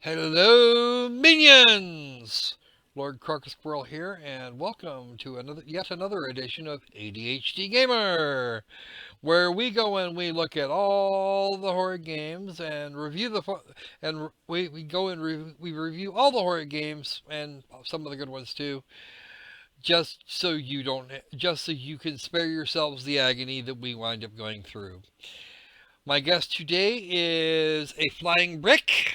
Hello, minions! Lord Crocus Squirrel here, and welcome to yet another edition of ADHD Gamer, where we go and we look at all the horror games and we go and we review all the horror games and some of the good ones too, just so you can spare yourselves the agony that we wind up going through. My guest today is a flying brick.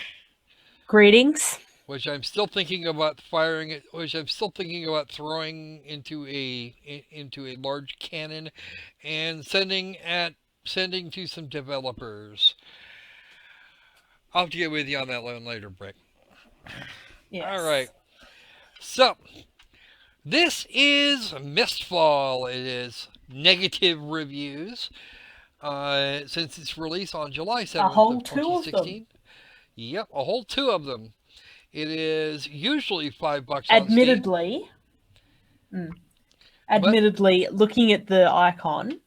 Greetings. Which I'm still thinking about throwing into a large cannon and sending to some developers. I'll have to get with you on that one later, Brick. All right. Yes. So this is Mistfall. It is negative reviews. Since its release on July A 7th whole of two of them. 2016. Yep, a whole two of them. It is usually $5 on Steam, Admittedly, but looking at the icon,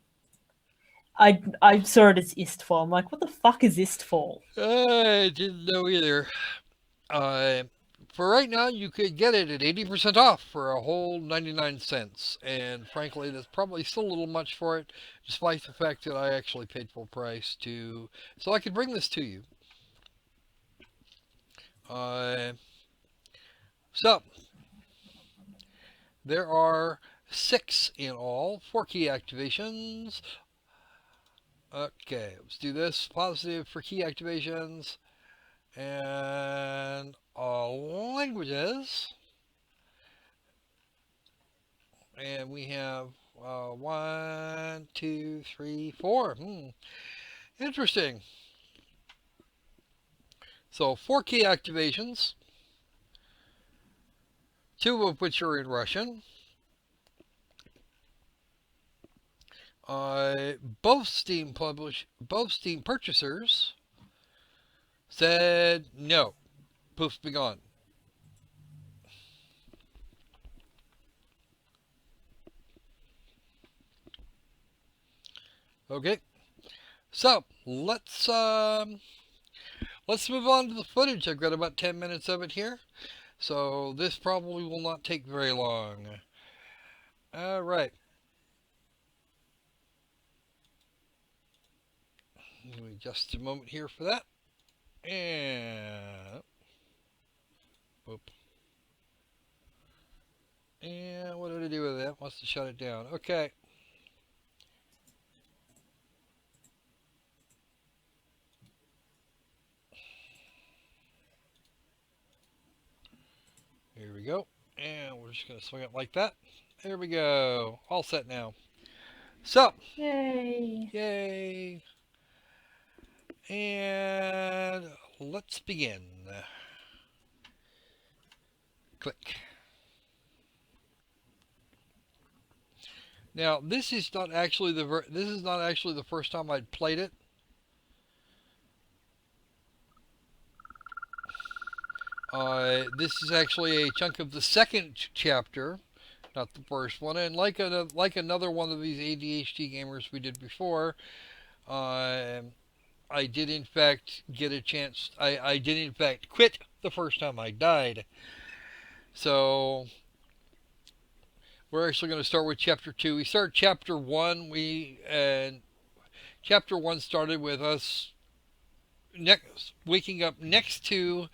I saw it as Istfall. I'm like, what the fuck is Istfall? I didn't know either. Uh, for right now, you could get it at 80% off for a whole 99 cents. And frankly, that's probably still a little much for it, despite the fact that I actually paid full price so I could bring this to you. Uh, so, there are 6 in all, 4 key activations. Okay, let's do this. Positive for key activations. And languages. And we have 1, 2, 3, 4. Interesting. So 4 key activations, 2 of which are in Russian. Both Steam purchasers said no. Poof, be gone. Okay, so let's move on to the footage. I've got about 10 minutes of it here, so this probably will not take very long. All right. Give me just a moment here for that. And whoop. And what did I do with that? Must have shut it down. Okay. Here we go. And we're just going to swing it like that. There we go. All set now. So, Yay. yay. And let's begin. Click. Now, this is not actually the first time I'd played it. This is actually a chunk of the second chapter, not the first one. And like another one of these ADHD gamers we did before, uh, I did in fact get a chance. I did in fact quit the first time I died. So we're actually going to start with chapter 2. We started chapter 1. Chapter 1 started with us waking up next to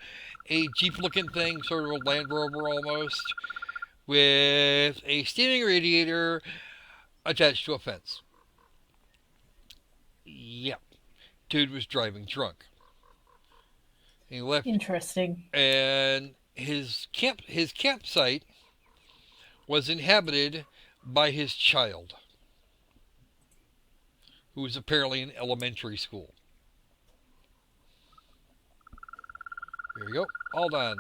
a Jeep-looking thing, sort of a Land Rover almost, with a steaming radiator attached to a fence. Yep, dude was driving drunk. He left, Interesting. and his campsite was inhabited by his child, who was apparently in elementary school. Here we go, all done.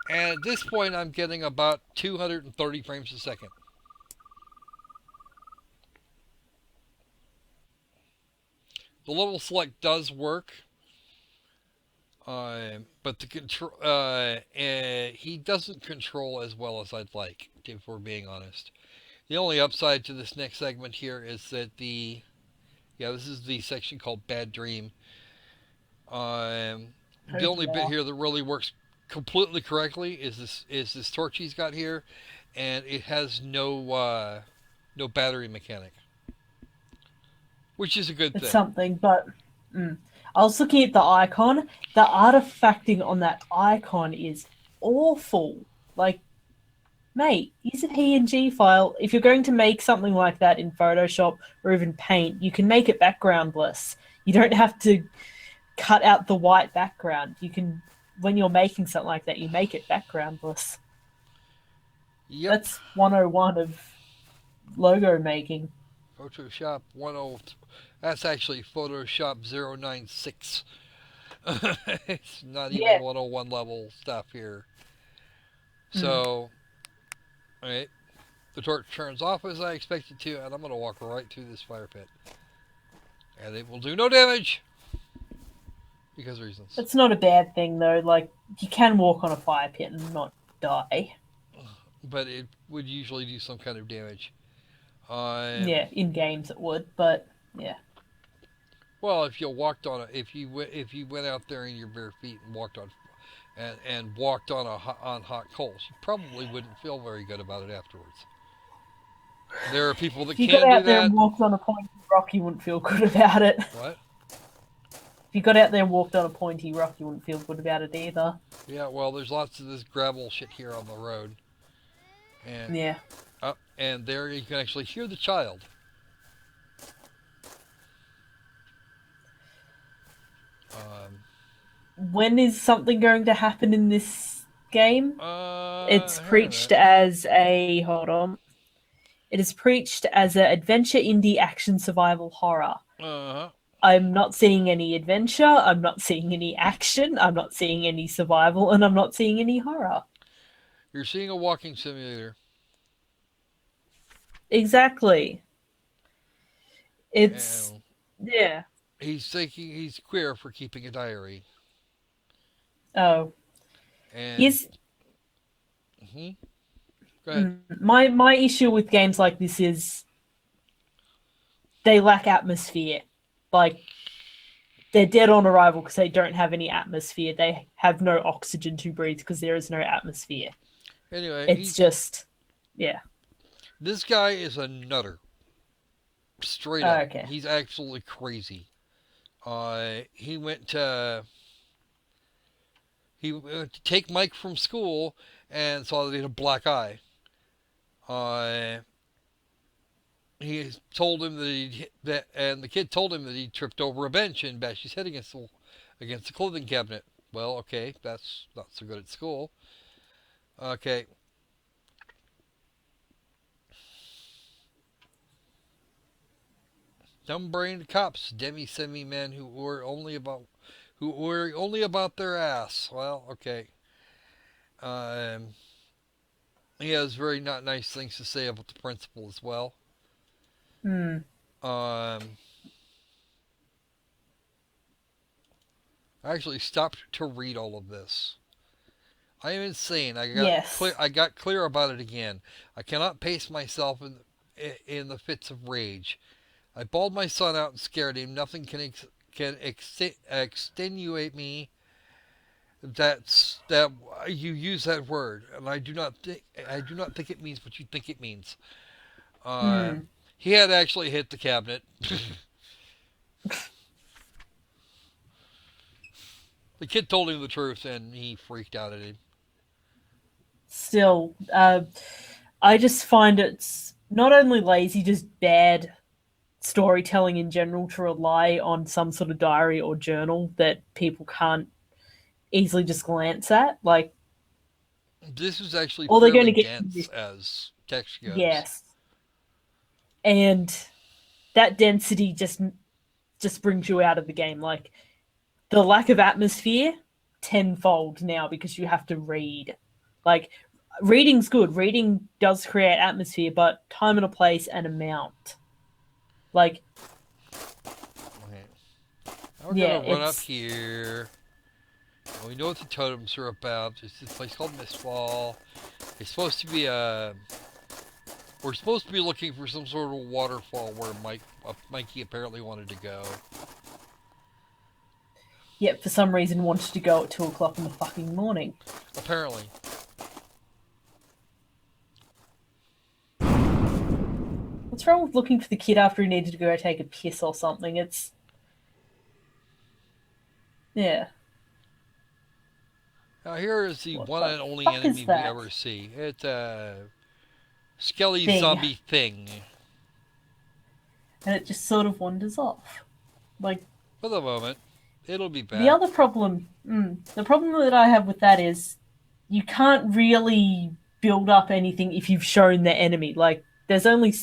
And at this point, I'm getting about 230 frames a second. The level select does work, but he doesn't control as well as I'd like, if we're being honest. The only upside to this next segment here is that this is the section called Bad Dream. The Oh only bit dear. here that really works completely correctly is this torch he's got here, and it has no battery mechanic, which is a good It's thing. something, but mm. I was looking at the icon. The artifacting on that icon is awful. Like, mate, use a PNG file. If you're going to make something like that in Photoshop or even Paint, you can make it backgroundless. You don't have to cut out the white background. You can, when you're making something like that, you make it backgroundless. Yep, That's 101 of logo making. Photoshop 10. That's actually Photoshop 096. It's not even Yeah. 101 level stuff here. Mm. So, alright, the torch turns off as I expect it to, and I'm going to walk right through this fire pit. And it will do no damage because reasons. It's not a bad thing though. Like you can walk on a fire pit and not die. But it would usually do some kind of damage. Um, Yeah, in games it would, but yeah. well, if you walked on if you went out there in your bare feet and walked on and walked on on hot coals, you probably wouldn't feel very good about it afterwards. There are people that If you got can do out there and that. walked on a pointy rock, you wouldn't feel good about it. What? If you got out there and walked on a pointy rock, you wouldn't feel good about it either. Yeah, well, there's lots of this gravel shit here on the road, and Yeah. up and there you can actually hear the child. Um, When is something going to happen in this game? It's hang on a preached minute. as a hold on. It is preached as an adventure indie action survival horror. Uh huh. I'm not seeing any adventure, I'm not seeing any action, I'm not seeing any survival, and I'm not seeing any horror. You're seeing a walking simulator, Exactly. It's and yeah. he's thinking he's queer for keeping a diary, Oh. and Yes. hmm, go ahead. My issue with games like this is they lack atmosphere. Like they're dead on arrival because they don't have any atmosphere. They have no oxygen to breathe because there is no atmosphere. Anyway, It's he's just yeah. this guy is a nutter, straight Oh, up. okay. He's absolutely crazy. He went to take Mike from school and saw that he had a black eye. Uh, he told him and the kid told him that he tripped over a bench and bashed his head against the clothing cabinet. Well, okay, that's not so good at school. Okay, dumb-brained cops, demi-semi men who worry only about their ass. Well, okay. Um, he has very not nice things to say about the principal as well. Hmm. Um, I actually stopped to read all of this. I am insane. Yes. I got clear about it again. I cannot pace myself in the fits of rage. I bawled my son out and scared him. Nothing can extenuate me. That you use that word, and I do not think it means what you think it means. Uh, Hmm. he had actually hit the cabinet. The kid told him the truth, and he freaked out at him. Still, I just find it's not only lazy, just bad storytelling in general to rely on some sort of diary or journal that people can't easily just glance at. Like, This is actually all they're going fairly to get from dense this, as text goes. yes, and that density just brings you out of the game. Like the lack of atmosphere tenfold now because you have to read. Like reading's good. Reading does create atmosphere, but time and a place and amount. Like Okay. Now we're yeah, gonna run up it's here. We know what the totems are about. It's this place called Mistfal. It's supposed to be a. We're supposed to be looking for some sort of waterfall where Mikey apparently wanted to go. yet for some reason wanted to go at 2 o'clock in the fucking morning. Apparently. What's wrong with looking for the kid after he needed to go take a piss or something? It's... Yeah. Now here is the What one the and only fuck is enemy we that ever see. It's a skelly thing? zombie thing. And it just sort of wanders off. Like, For the moment, it'll be the back. other problem... the problem that I have with that is you can't really build up anything if you've shown the enemy. Like, there's only...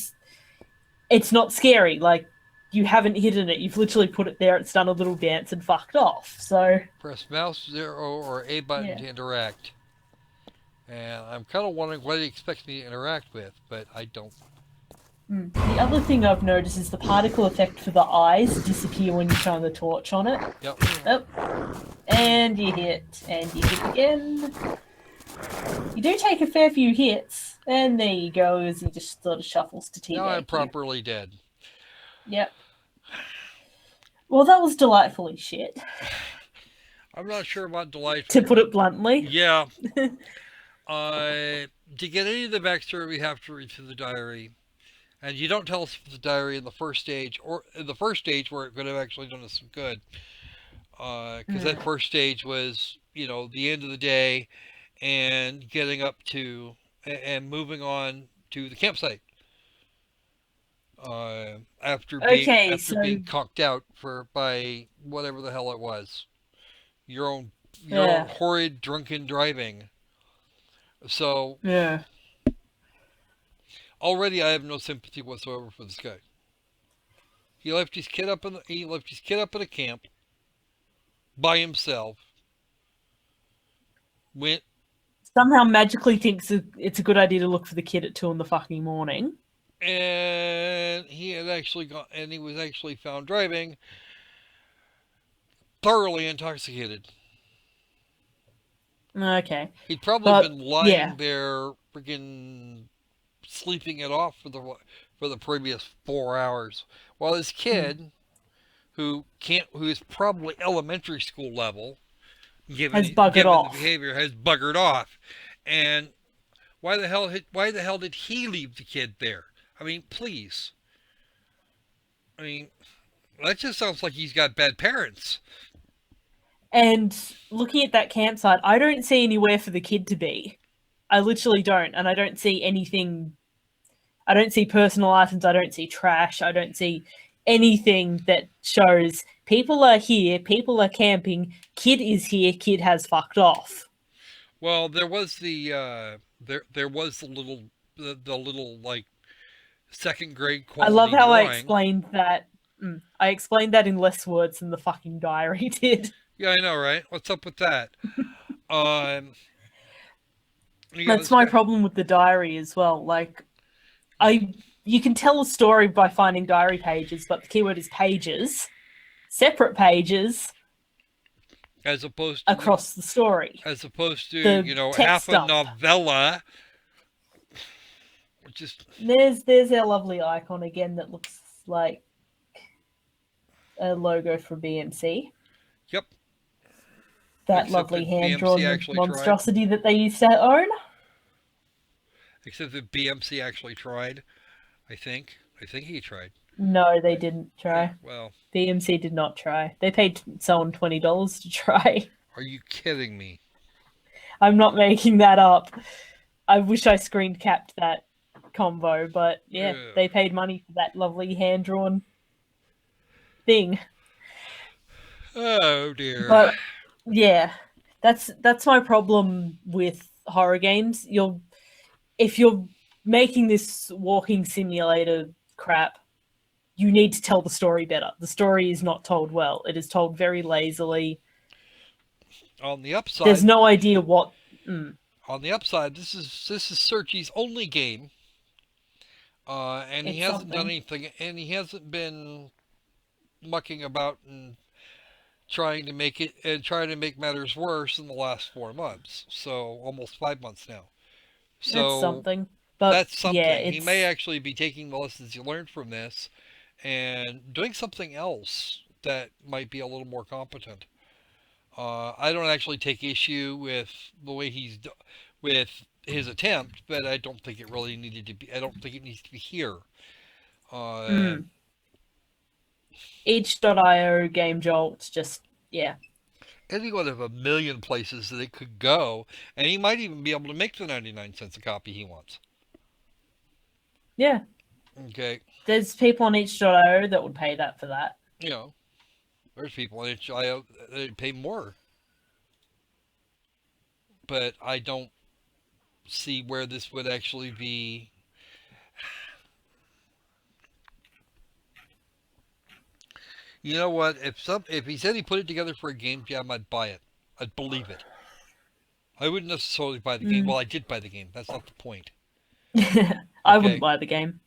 It's not scary. Like, you haven't hidden it. You've literally put it there, it's done a little dance and fucked off. So... Press mouse 0 or A button Yeah. to interact. And I'm kind of wondering what he expects me to interact with, but I don't. The other thing I've noticed is the particle effect for the eyes disappear when you shine the torch on it. Yep. Oh. And you hit. And you hit again. You do take a fair few hits. And there you go, as he just sort of shuffles to teabag Now I'm you. properly dead. Yep. Well, that was delightfully shit, I'm not sure about delightful. to put it bluntly. Yeah. To get any of the backstory, we have to read through the diary. And you don't tell us the diary in the first stage, or in the first stage where it could have actually done us some good. Because that first stage was, the end of the day and getting up to and moving on to the campsite. After being conked out by whatever the hell it was, your own horrid drunken driving. So Yeah. already I have no sympathy whatsoever for this guy. He left his kid up in a camp by himself. Went Somehow magically thinks it's a good idea to look for the kid at 2 in the fucking morning. And he was actually found driving thoroughly intoxicated. Okay. He'd probably been lying there, freaking sleeping it off for the previous 4 hours, while his kid, who is probably elementary school level, given the behavior, has buggered off. And why the hell did he leave the kid there? I mean, please. I mean, that just sounds like he's got bad parents. And looking at that campsite, I don't see anywhere for the kid to be. I literally don't. And I don't see anything. I don't see personal items. I don't see trash. I don't see anything that shows people are here, people are camping, kid is here, kid has fucked off. Well, there was the there was the little like second grade quality. I love how drawing. I explained that. I explained that in less words than the fucking diary did. Yeah, I know, right? What's up with that? That's my problem with the diary as well. Like, you can tell a story by finding diary pages, but the keyword is pages, separate pages, as opposed to across the story. As opposed to half a novella. Which is there's our lovely icon again that looks like a logo for BMC. Yep. That lovely hand-drawn monstrosity that they used to own. Except that BMC actually tried. I think he tried. No, they didn't try. Yeah, well, BMC did not try. They paid someone $20 to try. Are you kidding me? I'm not making that up. I wish I screen capped that combo, but yeah, they paid money for that lovely hand-drawn thing. Oh dear. But yeah, that's my problem with horror games. If you're making this walking simulator crap, you need to tell the story better. The story is not told well. It is told very lazily. On the upside, there's no idea what. On the upside, this is Searchy's only game, and he hasn't done anything, and he hasn't been mucking about and trying to make matters worse in the last 4 months. So almost 5 months now. So that's something. But that's something. Yeah, he may actually be taking the lessons he learned from this and doing something else that might be a little more competent. I don't actually take issue with the way with his attempt, but I don't think it really needed to be. I don't think it needs to be here. Uh, Mm. Itch.io, Game Jolt, just yeah, Any one of a million places that it could go, and he might even be able to make the 99 cents a copy he wants. yeah. Okay, There's people on Itch.io that would pay that for that. you know, there's people in HIO that pay more, but I don't see where this would actually be. You know what? If he said he put it together for a game jam, I'd buy it. I'd believe it. I wouldn't necessarily buy the game. Mm. Well, I did buy the game. That's not the point. I wouldn't Okay, buy the game.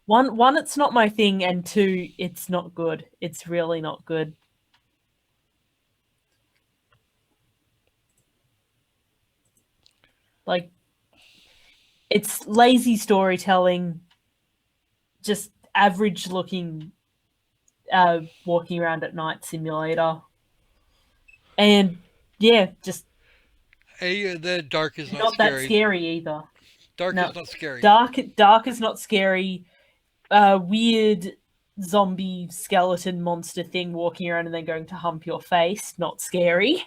One, it's not my thing, and two, it's not good. It's really not good. Like, it's lazy storytelling, just average looking walking around at night simulator. And yeah, just hey, the dark is not not that scary. scary either. Dark No. is not scary. Dark is not scary. Weird zombie skeleton monster thing walking around and then going to hump your face, not scary.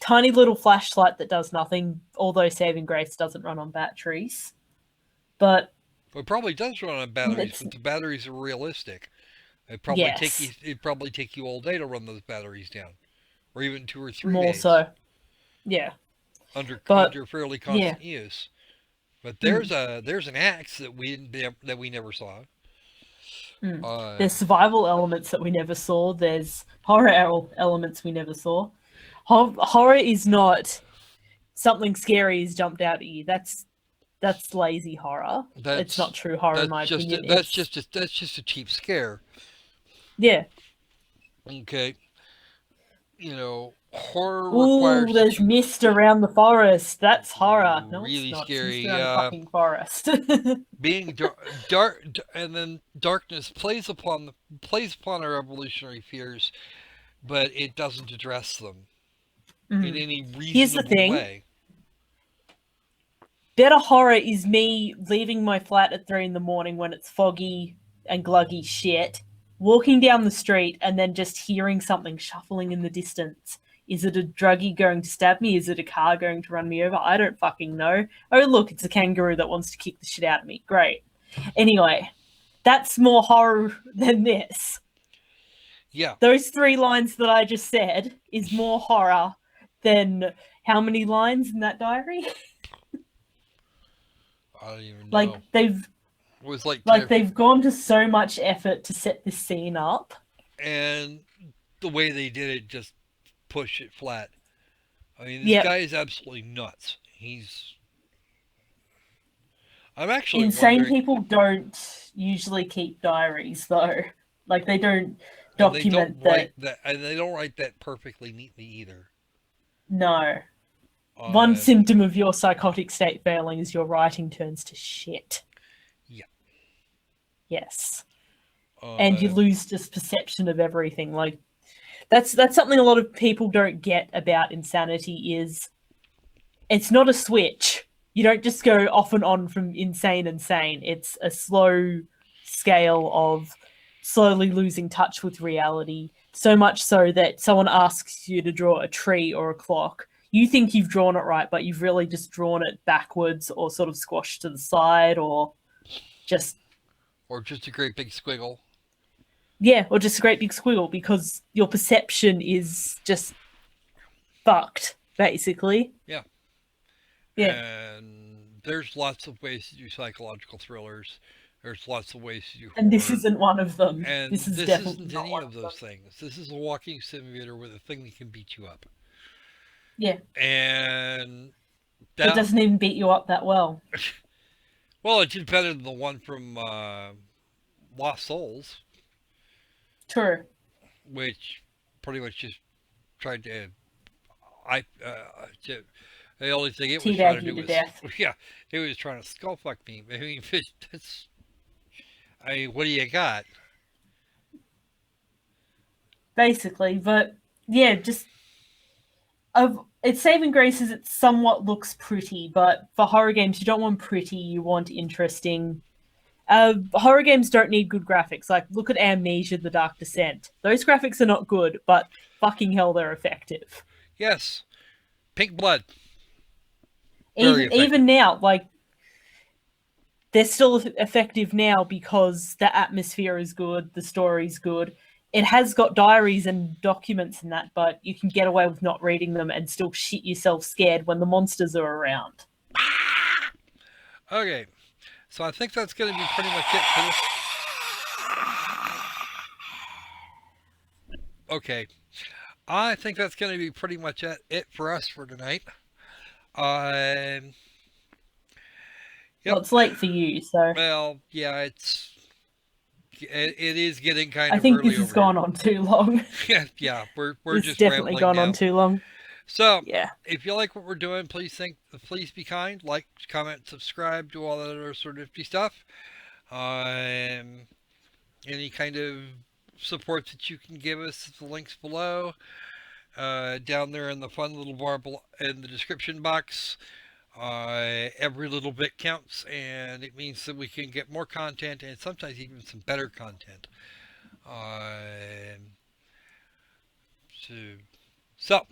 Tiny little flashlight that does nothing, although Saving Grace doesn't run on batteries. But It probably does run on batteries, it's but the batteries are realistic. yes, It'd probably take you all day to run those batteries down, or even 2 or 3 more days so. Yeah. But under fairly yeah. constant use. But Mm, there's an axe that we never saw. mm. Uh, There's survival elements that we never saw. There's horror elements we never saw. Horror is not something scary has jumped out at you. That's lazy horror. It's not that's true horror in my opinion. It's that's just a cheap scare. yeah. Okay, horror Ooh, requires that there's you mist around the forest. That's horror. No, it's really not. It's mist scary. around a fucking forest. Being and then darkness plays upon our evolutionary fears, but it doesn't address them in Mm. any Here's the reasonable thing. way. Better horror is me leaving my flat at 3 in the morning when it's foggy and gluggy shit, walking down the street and then just hearing something shuffling in the distance. Is it a druggie going to stab me? Is it a car going to run me over? I don't fucking know. Oh, look, it's a kangaroo that wants to kick the shit out of me. Great. Anyway, that's more horror than this. Yeah, Those 3 lines that I just said is more horror than how many lines in that diary? I don't even like know. they've It was like like they've gone to so much effort to set this scene up. and the way they did it just pushed it flat. I mean, this Yep. guy is absolutely nuts. I'm actually Insane wondering, people don't usually keep diaries though. Like they don't and they don't document write that. that, and they don't write that perfectly neatly either. No. One Uh, symptom of your psychotic state failing is your writing turns to shit. yeah. Yes. And you Uh, lose this perception of everything. Like that's something a lot of people don't get about insanity is it's not a switch. You don't just go off and on from insane. It's a slow scale of slowly losing touch with reality. So much so that someone asks you to draw a tree or a clock. You think you've drawn it right, but you've really just drawn it backwards or sort of squashed to the side or just, or just a great big squiggle. yeah, or just a great big squiggle because your perception is just fucked, basically. Yeah. Yeah. And there's lots of ways to do psychological thrillers. There's lots of ways to do And this horror. isn't one of them. This And is this definitely isn't not any one of of them. those things. This is a walking simulator with a thing that can beat you up. Yeah. And It that, doesn't even beat you up that well. well, it did better than the one from Lost Souls, True. which pretty much just tried to. I the only thing it was trying to Teabag you do to was, death. yeah, it was trying to skull fuck me. I mean, that's. I mean, what do you got? Basically, but yeah, just of its saving grace is it somewhat looks pretty, but for horror games you don't want pretty, you want interesting. Horror games don't need good graphics. Like, look at Amnesia: The Dark Descent. Those graphics are not good, but fucking hell, they're effective. Yes, pink blood, very Even effective. now, like they're still effective now because the atmosphere is good, the story's good. It has got diaries and documents and that, but you can get away with not reading them and still shit yourself scared when the monsters are around. Okay, so I think that's going to be pretty much it for this. Okay, I think that's going to be pretty much it for us for tonight. Um, Well, yep. it's late for you, so Well, yeah, it is getting kind I of think early this has over here. gone on too long. Yeah, yeah, we're It's just definitely rambling gone on now. too long. So, Yeah. if you like what we're doing, please be kind, like, comment, subscribe, do all that other sort of nifty stuff. Um, any kind of support that you can give us, the links below, down there in the fun little bar in the description box. Every little bit counts, and it means that we can get more content and sometimes even some better content. Um, so, so,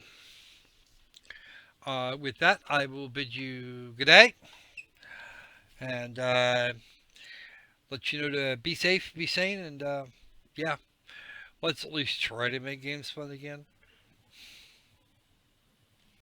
with that, I will bid you good day and let you know to be safe, be sane, and yeah, let's at least try to make games fun again.